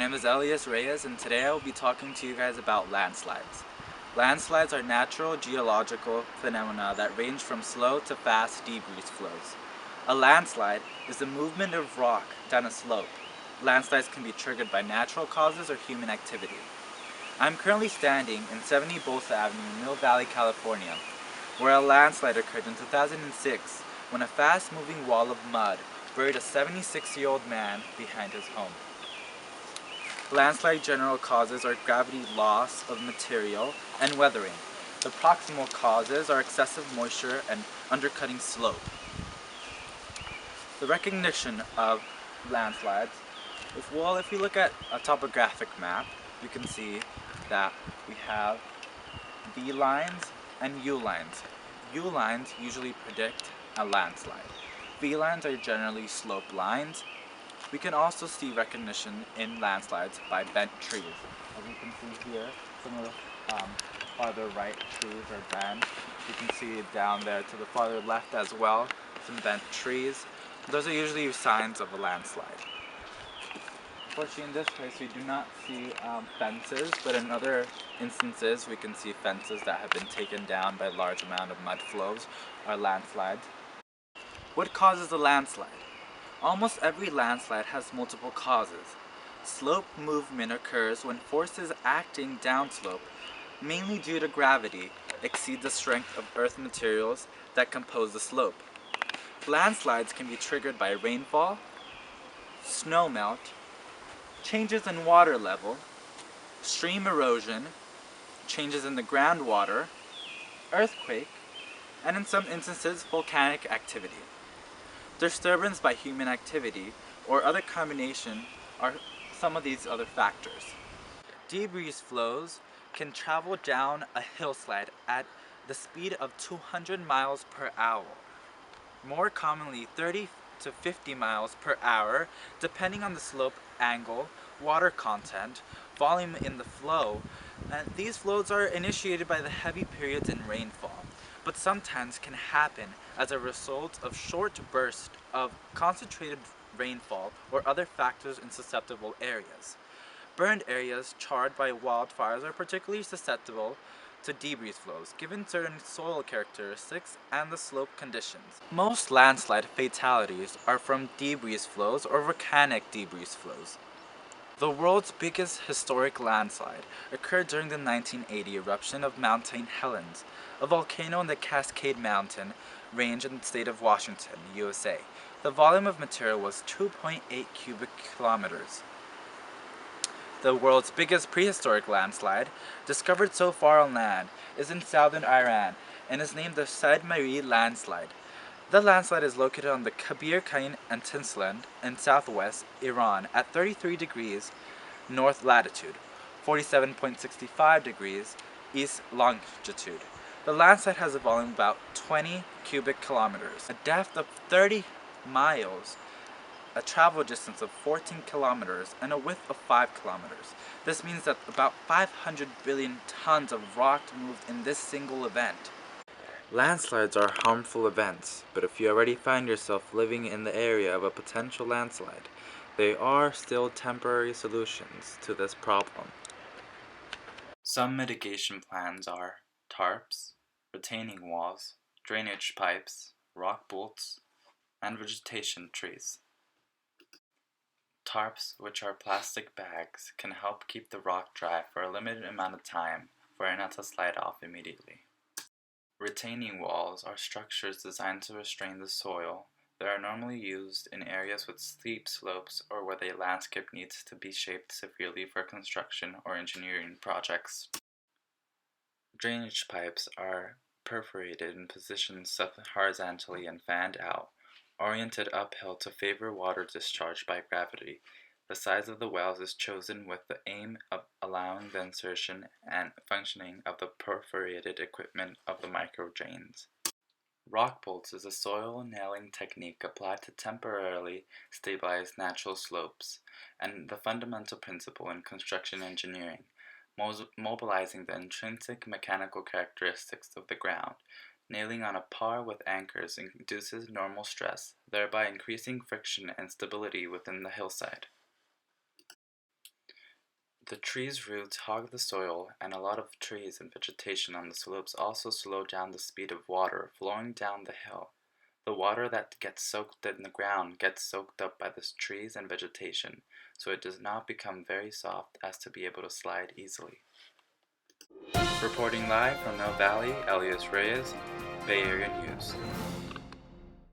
name is Elias Reyes, and today I will be talking to you guys about landslides. Landslides are natural geological phenomena that range from slow to fast debris flows. A landslide is the movement of rock down a slope. Landslides can be triggered by natural causes or human activity. I'm currently standing in 70 Bolsa Avenue, Mill Valley, California, where a landslide occurred in 2006 when a fast-moving wall of mud buried a 76-year-old man behind his home. Landslide general causes are gravity loss of material and weathering. The proximal causes are excessive moisture and undercutting slope. The recognition of landslides, if you look at a topographic map, you can see that we have V lines and U lines. U lines usually predict a landslide. V lines are generally slope lines. We can also see recognition in landslides by bent trees. As you can see here, some of the farther right trees are bent. You can see down there to the farther left as well, some bent trees. Those are usually signs of a landslide. Unfortunately, in this case, we do not see fences, but in other instances, we can see fences that have been taken down by a large amount of mud flows or landslides. What causes a landslide? Almost every landslide has multiple causes. Slope movement occurs when forces acting downslope, mainly due to gravity, exceed the strength of earth materials that compose the slope. Landslides can be triggered by rainfall, snowmelt, changes in water level, stream erosion, changes in the groundwater, earthquake, and in some instances volcanic activity. Disturbance by human activity or other combination are some of these other factors. Debris flows can travel down a hillside at the speed of 200 miles per hour. More commonly 30 to 50 miles per hour, depending on the slope angle, water content, volume in the flow, and these flows are initiated by the heavy periods in rainfall, but sometimes can happen as a result of short bursts of concentrated rainfall or other factors in susceptible areas. Burned areas charred by wildfires are particularly susceptible to debris flows, given certain soil characteristics and the slope conditions. Most landslide fatalities are from debris flows or volcanic debris flows. The world's biggest historic landslide occurred during the 1980 eruption of Mount St. Helens, a volcano in the Cascade Mountain range in the state of Washington, USA. The volume of material was 2.8 cubic kilometers. The world's biggest prehistoric landslide, discovered so far on land, is in southern Iran and is named the Said Mari landslide. The landslide is located on the Kabir Kain Antinsland in southwest Iran at 33 degrees north latitude, 47.65 degrees east longitude. The landslide has a volume of about 20 cubic kilometers, a depth of 30 miles, a travel distance of 14 kilometers, and a width of 5 kilometers. This means that about 500 billion tons of rock moved in this single event. Landslides are harmful events, but if you already find yourself living in the area of a potential landslide, they are still temporary solutions to this problem. Some mitigation plans are tarps, retaining walls, drainage pipes, rock bolts, and vegetation trees. Tarps, which are plastic bags, can help keep the rock dry for a limited amount of time for it not to slide off immediately. Retaining walls are structures designed to restrain the soil. They are normally used in areas with steep slopes or where the landscape needs to be shaped severely for construction or engineering projects. Drainage pipes are perforated and positioned horizontally and fanned out, oriented uphill to favor water discharge by gravity. The size of the wells is chosen with the aim of allowing the insertion and functioning of the perforated equipment of the micro drains. Rock bolts is a soil nailing technique applied to temporarily stabilize natural slopes, and the fundamental principle in construction engineering, mobilizing the intrinsic mechanical characteristics of the ground. Nailing on a par with anchors induces normal stress, thereby increasing friction and stability within the hillside. The tree's roots hog the soil, and a lot of trees and vegetation on the slopes also slow down the speed of water flowing down the hill. The water that gets soaked in the ground gets soaked up by the trees and vegetation, so it does not become very soft as to be able to slide easily. Reporting live from Mill Valley, Elias Reyes, Bay Area News.